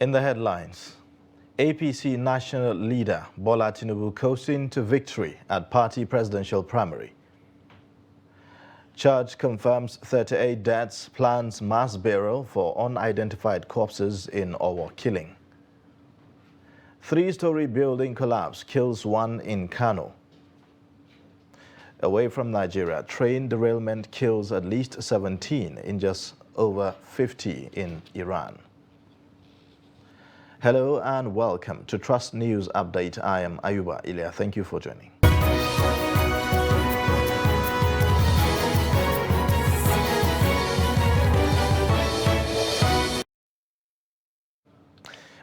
In the headlines, APC national leader Bola Tinubu coasting to victory at party presidential primary. Church confirms 38 deaths, plans mass burial for unidentified corpses in Owo killing. Three-story building collapse kills one in Kano. Away from Nigeria, train derailment kills at least 17, injures over 50 in Iran. Hello and welcome to Trust News Update. I am Ayuba Ilya. Thank you for joining.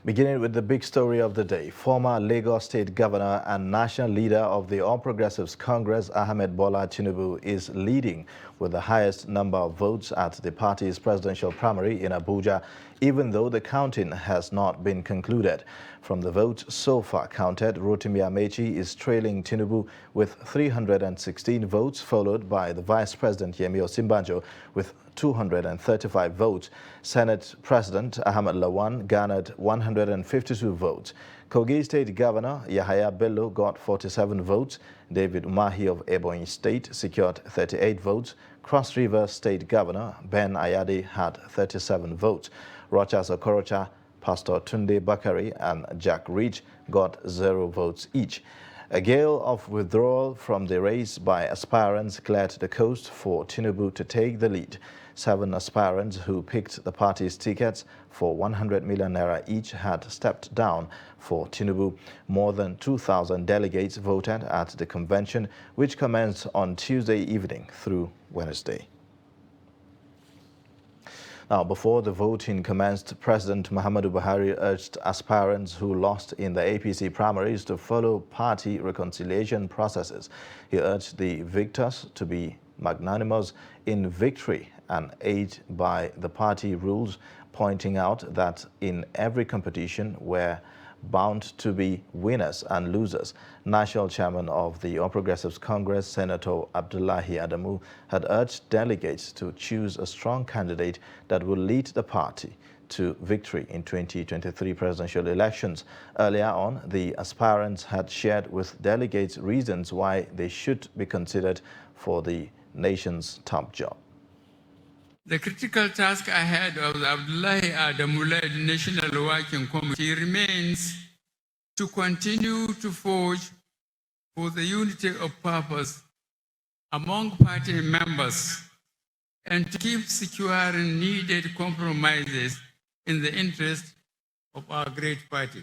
Beginning with the big story of the day, former Lagos State Governor and national leader of the All Progressives Congress, Ahmed Bola Tinubu, is leading with the highest number of votes at the party's presidential primary in Abuja, even though the counting has not been concluded. From the votes so far counted, Rotimi Amechi is trailing Tinubu with 316 votes, followed by the Vice President Yemi Osinbajo with 235 votes. Senate President Ahmed Lawan garnered 152 votes. Kogi State Governor Yahaya Bello got 47 votes. David Umahi of Ebonyi State secured 38 votes. Cross River State Governor Ben Ayade had 37 votes. Rochas Okorocha, Pastor Tunde Bakari and Jack Ridge got 0 votes each. A gale of withdrawal from the race by aspirants cleared the coast for Tinubu to take the lead. 7 aspirants who picked the party's tickets for 100 million naira each had stepped down for Tinubu. More than 2,000 delegates voted at the convention, which commenced on Tuesday evening through Wednesday. Now, before the voting commenced, President Muhammadu Buhari urged aspirants who lost in the APC primaries to follow party reconciliation processes. He urged the victors to be magnanimous in victory and aid by the party rules, pointing out that in every competition we're bound to be winners and losers. National Chairman of the All Progressives Congress, Senator Abdullahi Adamu, had urged delegates to choose a strong candidate that will lead the party to victory in 2023 presidential elections. Earlier on, the aspirants had shared with delegates reasons why they should be considered for the nation's top job. The critical task ahead of Abdullahi Adamu-led National Working Committee remains to continue to forge for the unity of purpose among party members and to keep securing needed compromises in the interest of our great party.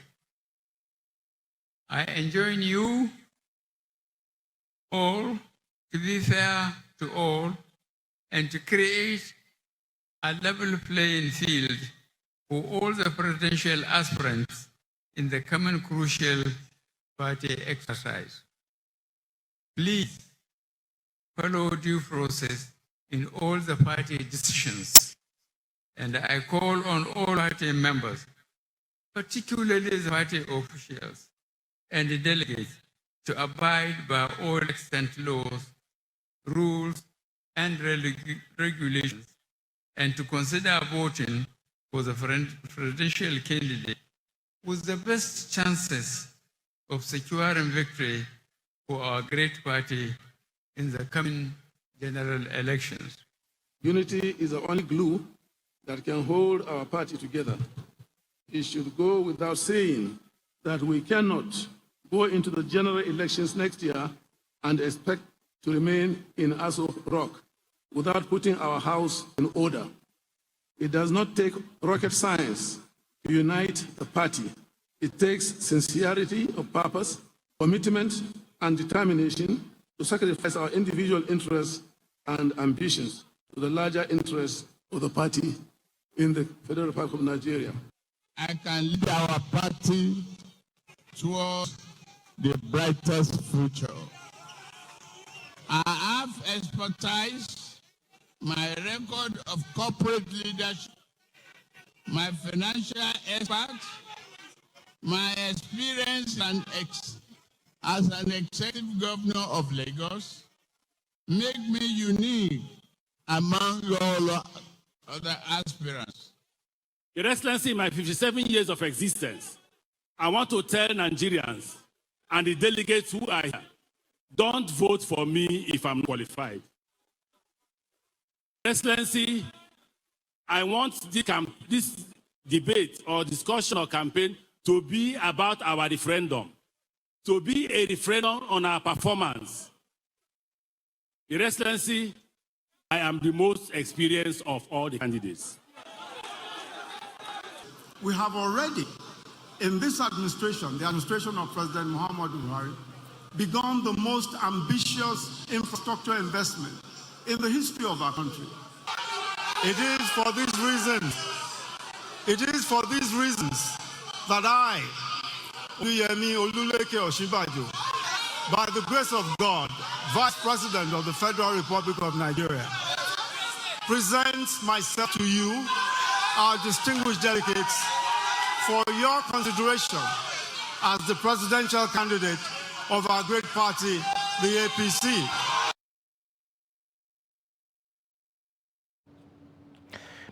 I enjoin you all to be fair to all and to create a level playing field for all the presidential aspirants in the coming crucial party exercise. Please follow due process in all the party decisions, and I call on all party members, particularly the party officials and the delegates, to abide by all extant laws, rules, and regulations, and to consider voting for the presidential candidate with the best chances of securing victory for our great party in the coming general elections. Unity is the only glue that can hold our party together. It should go without saying that we cannot go into the general elections next year and expect to remain in Aso Rock without putting our house in order. It does not take rocket science to unite the party. It takes sincerity of purpose, commitment, and determination to sacrifice our individual interests and ambitions to the larger interests of the party in the Federal Republic of Nigeria. I can lead our party towards the brightest future. I have expertise, my record of corporate leadership, my financial expert, my experience as an executive governor of Lagos make me unique among all other aspirants. Your Excellency, in my 57 years of existence, I want to tell Nigerians and the delegates who are here, don't vote for me if I'm qualified. Your Excellency, I want this debate or discussion or campaign to be about our referendum, to be a referendum on our performance. Your Excellency, I am the most experienced of all the candidates. We have already, in this administration, the administration of President Muhammadu Buhari, begun the most ambitious infrastructure investment in the history of our country. It is for these reasons that I, Oluyemi Oluleke Osinbajo, by the grace of God, Vice President of the Federal Republic of Nigeria, present myself to you, our distinguished delegates, for your consideration as the presidential candidate of our great party, the APC.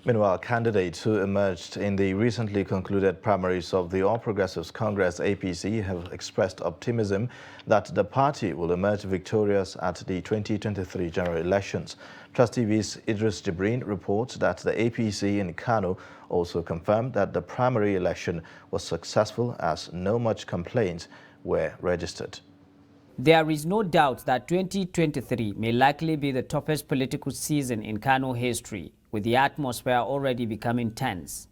Meanwhile, candidates who emerged in the recently concluded primaries of the All Progressives Congress APC have expressed optimism that the party will emerge victorious at the 2023 general elections. Trust TV's Idris Jibrin reports that the APC in Kano also confirmed that the primary election was successful as no much complaints were registered. There is no doubt that 2023 may likely be the toughest political season in Kano history, with the atmosphere already becoming tense.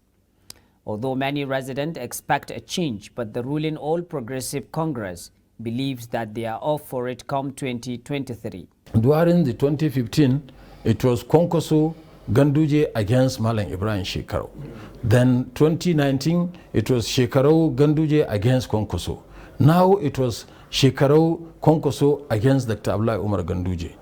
Although many residents expect a change, but the ruling All Progressive Congress believes that they are off for it come 2023. During the 2015, it was Konkoso Ganduje against Malam Ibrahim Shekarau. Then 2019, it was Shekarau Ganduje against Konkoso. Now it was Shekarau Konkoso against Dr. Abdullahi Umar Ganduje.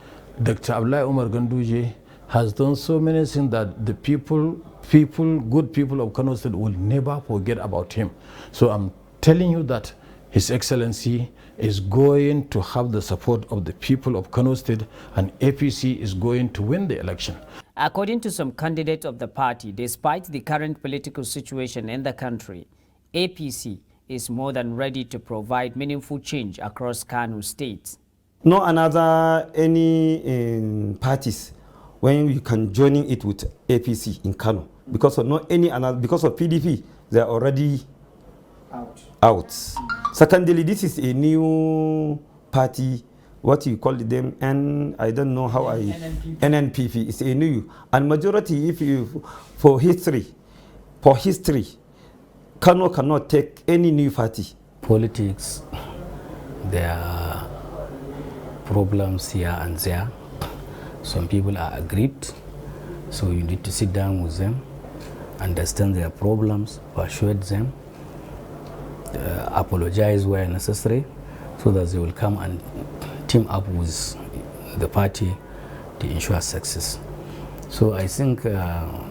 Dr. Abdullahi Umar Ganduje has done so many things that the good people of Kano State will never forget about him. So I'm telling you that His Excellency is going to have the support of the people of Kano State, and APC is going to win the election. According to some candidates of the party, despite the current political situation in the country, APC is more than ready to provide meaningful change across Kano State. No another any parties when you can join it with APC in Kano, because of no any another, because of PDP they are already out. Secondly, this is a new party, what you call them, and I don't know how NNPP is a new, and majority, if you for history, Kano cannot take any new party. Politics, there are problems here and there. Some people are aggrieved, so you need to sit down with them, understand their problems, persuade them, apologize where necessary, so that they will come and team up with the party to ensure success. So I think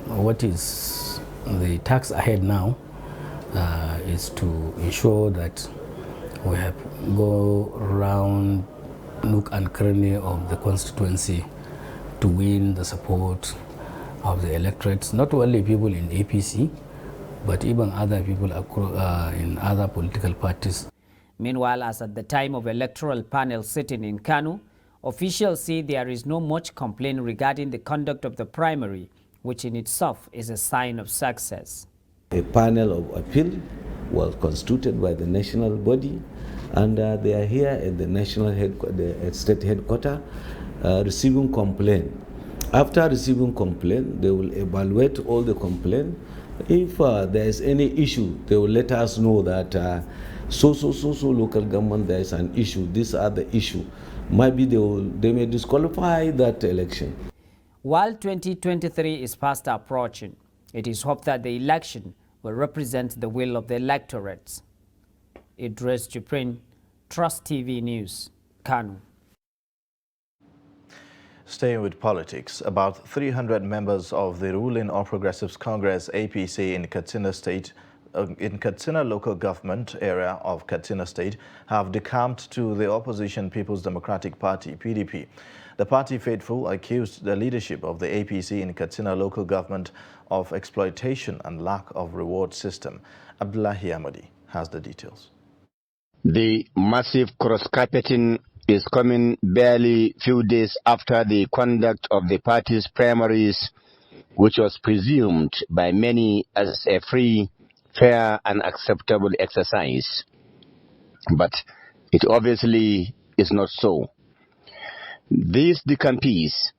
what is the task ahead now is to ensure that we have go around nook and cranny of the constituency to win the support of the electorates, not only people in APC, but even other people in other political parties. Meanwhile, as at the time of electoral panel sitting in Kano, officials say there is no much complaint regarding the conduct of the primary, which in itself is a sign of success. A panel of appeal was constituted by the national body, and they are here at the national state headquarters receiving complaint. After receiving complaint, they will evaluate all the complaint. If there is any issue, they will let us know that so local government there is an issue. These are the issue. Maybe they may disqualify that election. While 2023 is fast approaching, it is hoped that the election will represent the will of the electorates. Idris Jibrin, Trust TV News, Kano. Staying with politics, about 300 members of the ruling All Progressives Congress APC in Katsina State in Katsina local government area of Katsina State have decamped to the opposition People's Democratic Party, PDP. The party faithful accused the leadership of the APC in Katsina local government of exploitation and lack of reward system. Abdullahi Ahmadi has the details. The massive cross-carpeting is coming barely few days after the conduct of the party's primaries, which was presumed by many as a free, fair and acceptable exercise. But it obviously is not so. These decampees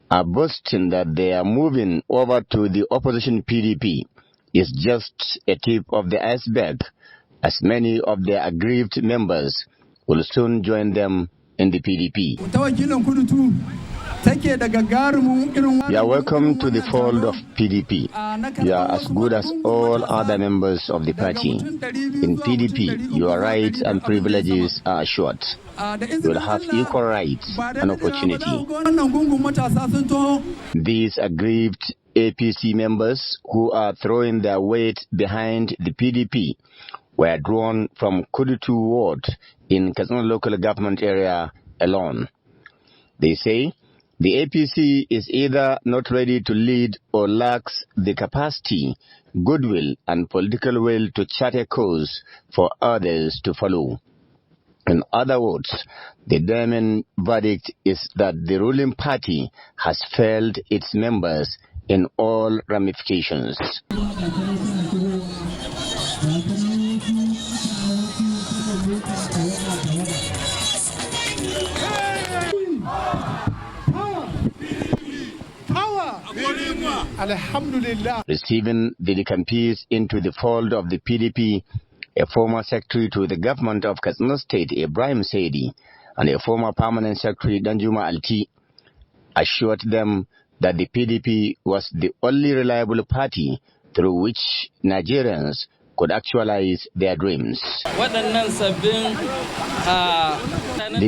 are boasting that they are moving over to the opposition PDP is just a tip of the iceberg, as many of their aggrieved members will soon join them in the PDP. You are welcome to the fold of PDP. You are as good as all other members of the party. In PDP, your rights and privileges are assured. You will have equal rights and opportunity. These aggrieved APC members who are throwing their weight behind the PDP were drawn from Kudutu ward in Katsina local government area alone. They say the APC is either not ready to lead or lacks the capacity, goodwill and political will to chart a course for others to follow. In other words, the damning verdict is that the ruling party has failed its members in all ramifications. Alhamdulillah. Receiving the decampees into the fold of the PDP, a former secretary to the government of Katsina State, Ibrahim Saidi, and a former permanent secretary, Danjuma Alti, assured them that the PDP was the only reliable party through which Nigerians could actualize their dreams. The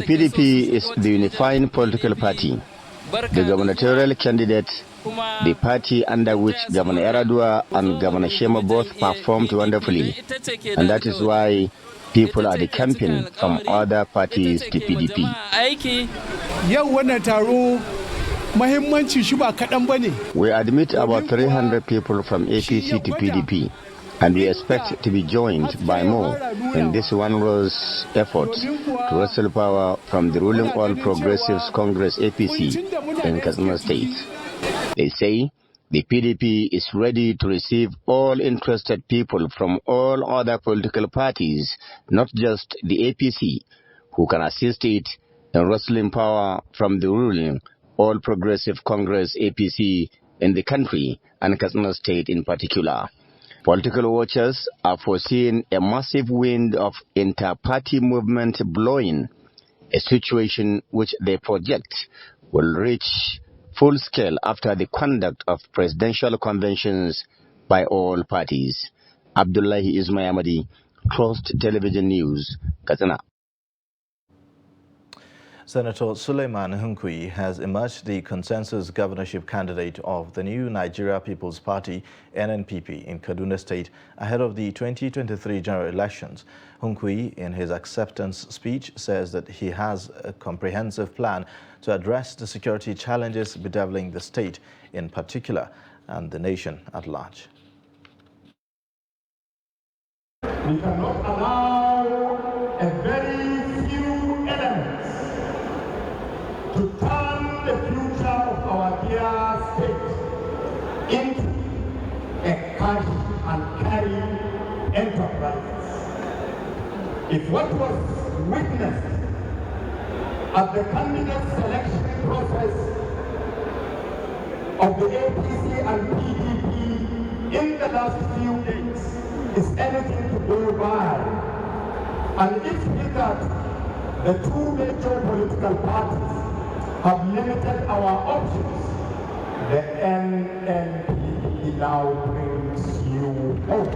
PDP is the unifying political party. The gubernatorial candidate, the party under which Governor Yaradua and Governor Shema both performed wonderfully, and that is why people are decamping from other parties to PDP. We admit about 300 people from APC to PDP, and we expect to be joined by more in this one-rose effort to wrestle power from the ruling All Progressives Congress APC in Katsina State. They say the PDP is ready to receive all interested people from all other political parties, not just the APC, who can assist it in wrestling power from the ruling All Progressive Congress APC in the country and Katsina State in particular. Political watchers are foreseeing a massive wind of inter-party movement blowing, a situation which they project will reach full scale after the conduct of presidential conventions by all parties. Abdullahi Ismail, Trust Television News, Katsina. Senator Suleiman Hunkui has emerged the consensus governorship candidate of the new Nigeria People's Party, NNPP, in Kaduna State ahead of the 2023 general elections. Hunkui, in his acceptance speech, says that he has a comprehensive plan to address the security challenges bedeviling the state in particular and the nation at large. We cannot allow a very few elements to turn the future of our dear state into a cash and carry enterprise. If what was witnessed at the candidate selection process of the APC and PDP in the last few days is anything to go by, and if that the two major political parties have limited our options, the NNPP now brings you hope.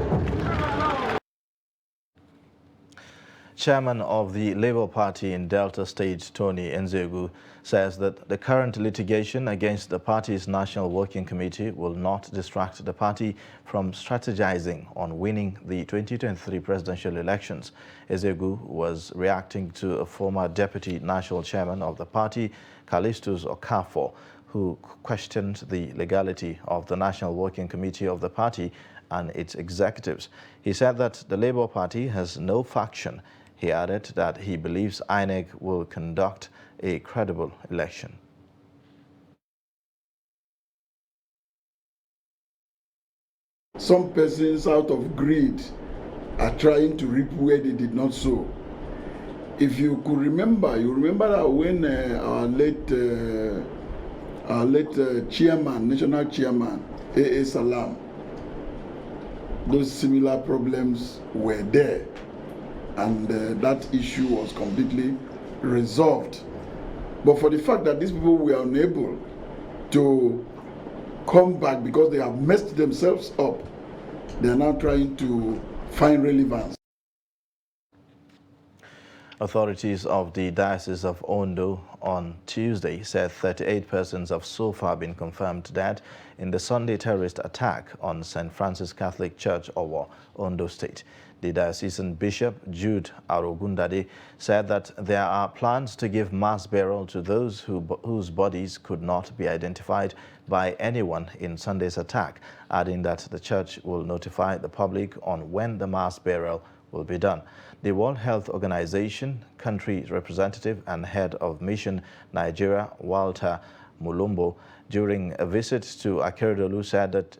Chairman of the Labour Party in Delta State, Tony Nzegu, says that the current litigation against the party's National Working Committee will not distract the party from strategizing on winning the 2023 presidential elections. Nzegu was reacting to a former deputy national chairman of the party, Callistus Okafor, who questioned the legality of the National Working Committee of the party and its executives. He said that the Labour Party has no faction. He added that he believes INEC will conduct a credible election. Some persons out of greed are trying to reap where they did not sow. If you could remember, you remember that when our late chairman, national chairman, A.A. Salam, those similar problems were there, and that issue was completely resolved. But for the fact that these people were unable to come back because they have messed themselves up, they are now trying to find relevance. Authorities of the Diocese of Ondo on Tuesday said 38 persons have so far been confirmed dead in the Sunday terrorist attack on St. Francis Catholic Church, Owo, Ondo State. The diocesan bishop, Jude Arogundade, said that there are plans to give mass burial to those whose bodies could not be identified by anyone in Sunday's attack, adding that the church will notify the public on when the mass burial will be done. The World Health Organization country representative and head of Mission Nigeria, Walter Mulumbo, during a visit to Akeredolu, said that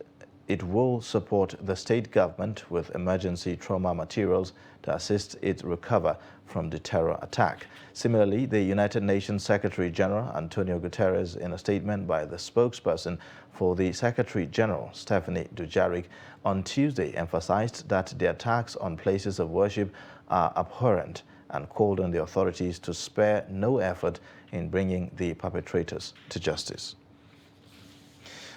it will support the state government with emergency trauma materials to assist it recover from the terror attack. Similarly, the United Nations Secretary General Antonio Guterres, in a statement by the spokesperson for the Secretary General, Stephanie Dujarric, on Tuesday emphasized that the attacks on places of worship are abhorrent and called on the authorities to spare no effort in bringing the perpetrators to justice.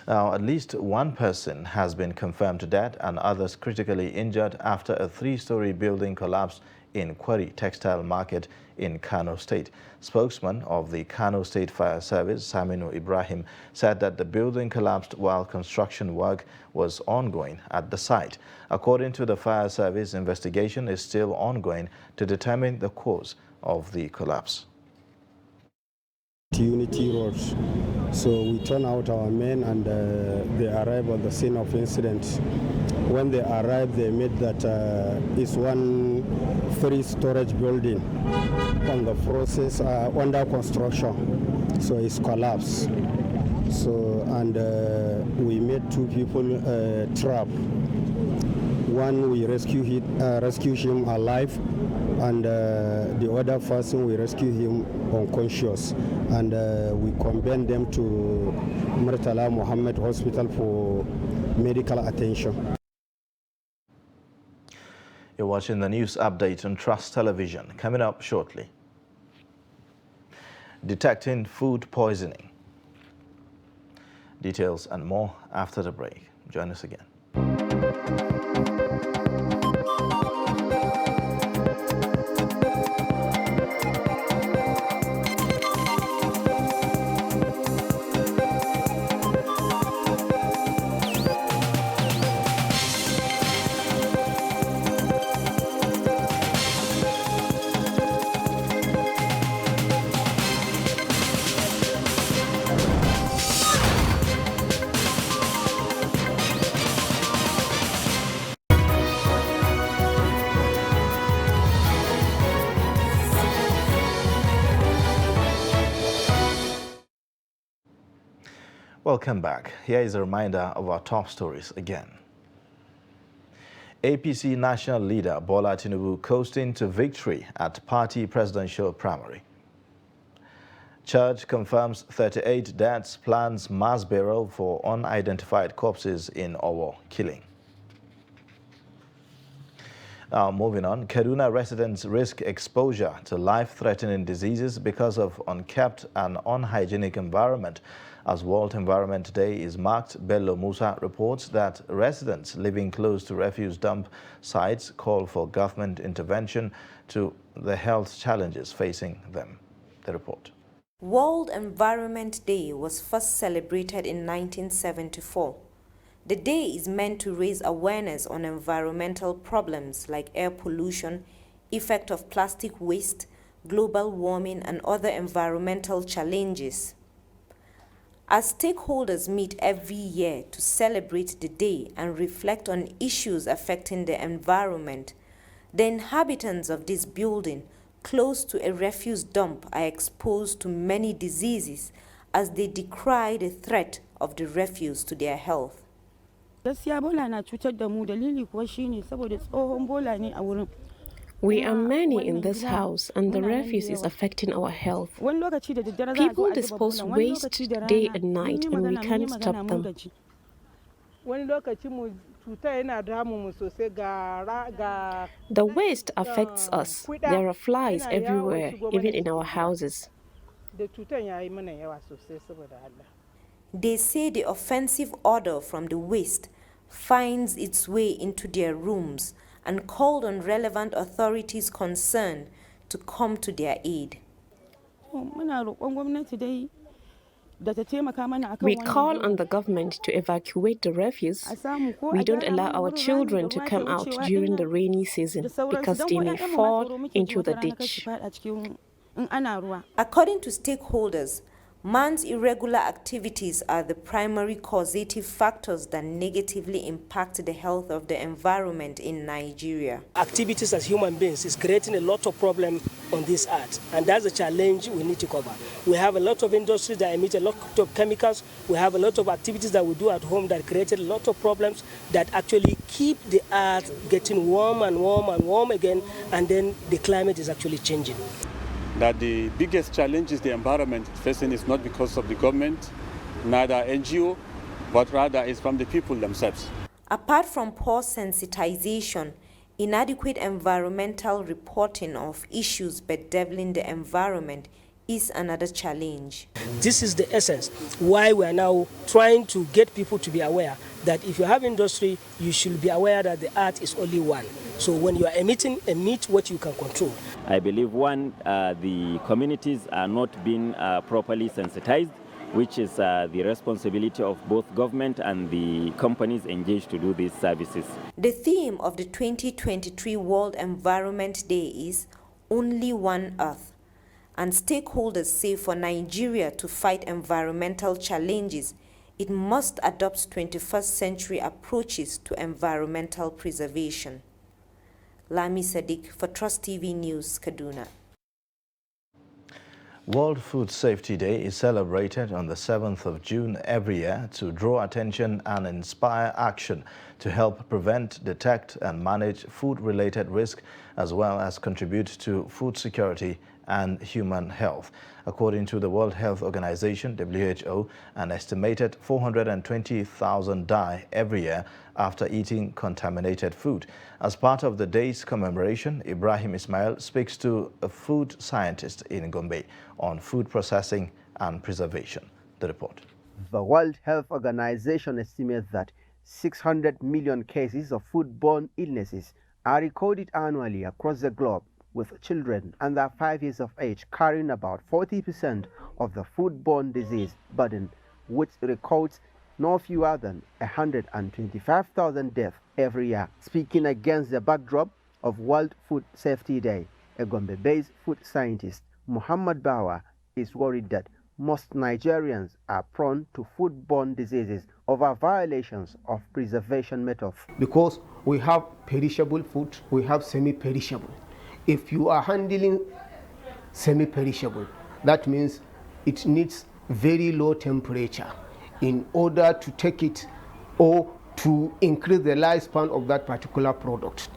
Now, at least one person has been confirmed dead and others critically injured after a three-story building collapsed in Kwari Textile Market in Kano State. Spokesman of the Kano State Fire Service, Saminu Ibrahim, said that the building collapsed while construction work was ongoing at the site. According to the fire service, investigation is still ongoing to determine the cause of the collapse. Unity Road. So we turn out our men and they arrive at the scene of incident. When they arrive, they meet that it's one three-storage building on the process under construction. So it's collapsed. So and we made two people trapped. One we rescue him alive, and the other person we rescue him unconscious, and we convey them to Murtala Muhammad Hospital for medical attention. You're watching the news update on Trust Television. Coming up shortly. Detecting food poisoning. Details and more after the break. Join us again. Welcome back. Here is a reminder of our top stories again. APC national leader Bola Tinubu coasting to victory at party presidential primary. Church confirms 38 deaths, plans mass burial for unidentified corpses in Owo killing. Now moving on, Kaduna residents risk exposure to life-threatening diseases because of unkept and unhygienic environment As World Environment Day is marked, Bello Musa reports that residents living close to refuse dump sites call for government intervention to the health challenges facing them. The report. World Environment Day was first celebrated in 1974. The day is meant to raise awareness on environmental problems like air pollution, effect of plastic waste, global warming, and other environmental challenges. As stakeholders meet every year to celebrate the day and reflect on issues affecting the environment, the inhabitants of this building close to a refuse dump are exposed to many diseases as they decry the threat of the refuse to their health. We are many in this house and the refuse is affecting our health. People dispose waste day and night and we can't stop them. The waste affects us. There are flies everywhere, even in our houses. They say the offensive odor from the waste finds its way into their rooms and called on relevant authorities concerned to come to their aid. We call on the government to evacuate the refuse. We don't allow our children to come out during the rainy season because they may fall into the ditch. According to stakeholders, man's irregular activities are the primary causative factors that negatively impact the health of the environment in Nigeria. Activities as human beings is creating a lot of problems on this earth, and that's a challenge we need to cover. We have a lot of industries that emit a lot of chemicals. We have a lot of activities that we do at home that created a lot of problems that actually keep the earth getting warm and warm and warm again, and then the climate is actually changing. That the biggest challenge is the environment facing is not because of the government, neither NGO, but rather is from the people themselves. Apart from poor sensitization, inadequate environmental reporting of issues bedeviling the environment is another challenge. This is the essence why we are now trying to get people to be aware that if you have industry, you should be aware that the earth is only one. So when you are emitting, emit what you can control. I believe one, the communities are not being properly sensitized, which is the responsibility of both government and the companies engaged to do these services. The theme of the 2023 World Environment Day is Only One Earth. And stakeholders say for Nigeria to fight environmental challenges, it must adopt 21st century approaches to environmental preservation. Lami Sadiq for Trust TV News, Kaduna. World Food Safety Day is celebrated on the 7th of June every year to draw attention and inspire action to help prevent, detect and manage food-related risk as well as contribute to food security and human health. According to the World Health Organization, WHO, an estimated 420,000 die every year after eating contaminated food. As part of the day's commemoration, Ibrahim Ismail speaks to a food scientist in Gombe on food processing and preservation. The report. The World Health Organization estimates that 600 million cases of foodborne illnesses are recorded annually across the globe, with children under 5 years of age carrying about 40% of the foodborne disease burden, which records no fewer than 125,000 deaths every year. Speaking against the backdrop of World Food Safety Day, a Gombe-based food scientist, Muhammad Bawa, is worried that most Nigerians are prone to foodborne diseases over violations of preservation methods. Because we have perishable food, we have semi-perishable. If you are handling semi-perishable, that means it needs very low temperature in order to take it or to increase the lifespan of that particular product.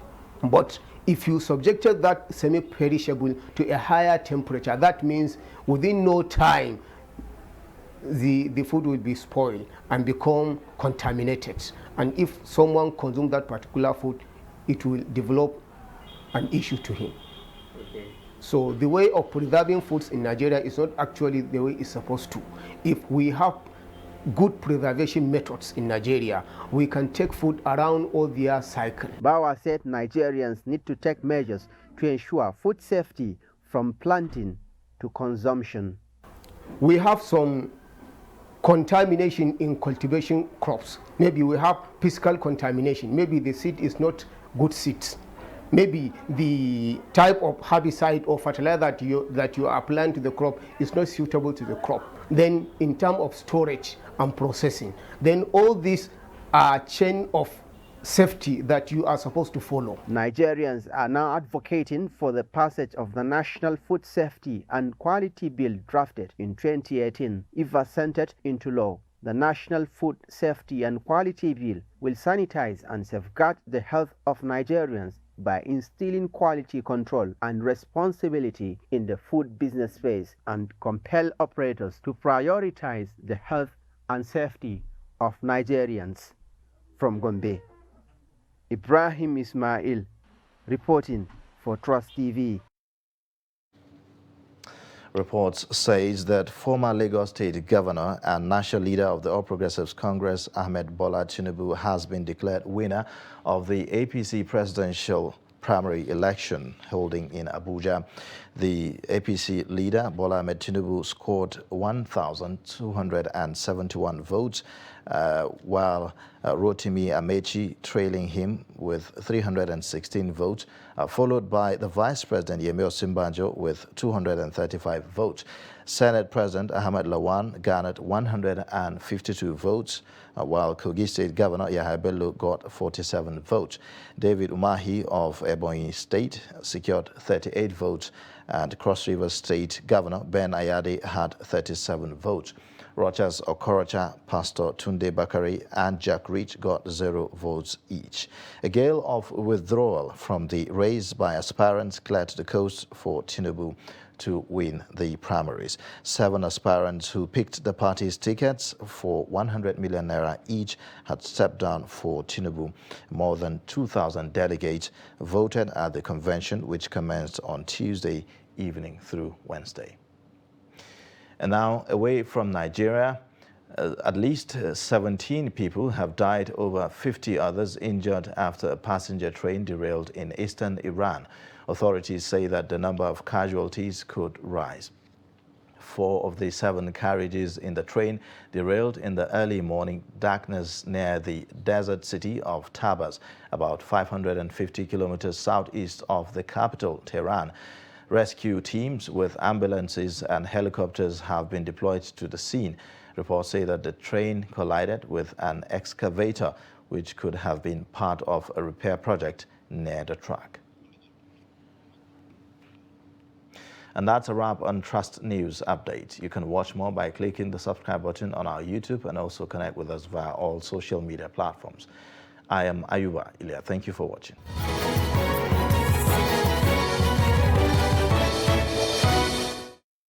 But if you subjected that semi-perishable to a higher temperature, that means within no time the food will be spoiled and become contaminated. And if someone consumes that particular food, it will develop an issue to him. Okay. So the way of preserving foods in Nigeria is not actually the way it's supposed to. If we have good preservation methods in Nigeria, we can take food around all their cycle. Bawa said Nigerians need to take measures to ensure food safety from planting to consumption. We have some contamination in cultivation crops. Maybe we have physical contamination. Maybe the seed is not good seeds. Maybe the type of herbicide or fertilizer that you are applying to the crop is not suitable to the crop. Then in terms of storage and processing, then all these are chain of safety that you are supposed to follow. Nigerians are now advocating for the passage of the National Food Safety and Quality Bill drafted in 2018. If assented into law, the National Food Safety and Quality Bill will sanitize and safeguard the health of Nigerians by instilling quality control and responsibility in the food business space and compel operators to prioritize the health and safety of Nigerians. From Gombe, Ibrahim Ismail reporting for Trust TV. Reports says that former Lagos State Governor and national leader of the All Progressives Congress, Ahmed Bola Tinubu, has been declared winner of the APC presidential primary election holding in Abuja. The APC leader, Bola Ahmed Tinubu, scored 1,271 votes, while Rotimi Amechi trailing him with 316 votes, followed by the Vice President Yemi Osinbajo with 235 votes. Senate President Ahmed Lawan garnered 152 votes, while Kogi State Governor Yahya Bello got 47 votes. David Umahi of Ebonyi State secured 38 votes, and Cross River State Governor Ben Ayade had 37 votes. Rochas Okorocha, Pastor Tunde Bakari, and Jack Rich got 0 votes each. A gale of withdrawal from the race by aspirants cleared the coast for Tinubu to win the primaries. 7 aspirants who picked the party's tickets for 100 million naira each had stepped down for Tinubu. More than 2,000 delegates voted at the convention, which commenced on Tuesday evening through Wednesday. And now, away from Nigeria, at least 17 people have died, over 50 others injured after a passenger train derailed in eastern Iran. Authorities say that the number of casualties could rise. 4 of the 7 carriages in the train derailed in the early morning darkness near the desert city of Tabas, about 550 kilometers southeast of the capital, Tehran. Rescue teams with ambulances and helicopters have been deployed to the scene. Reports say that the train collided with an excavator, which could have been part of a repair project near the track. And that's a wrap on Trust News Update. You can watch more by clicking the subscribe button on our YouTube and also connect with us via all social media platforms. I am Ayuba Ilya. Thank you for watching.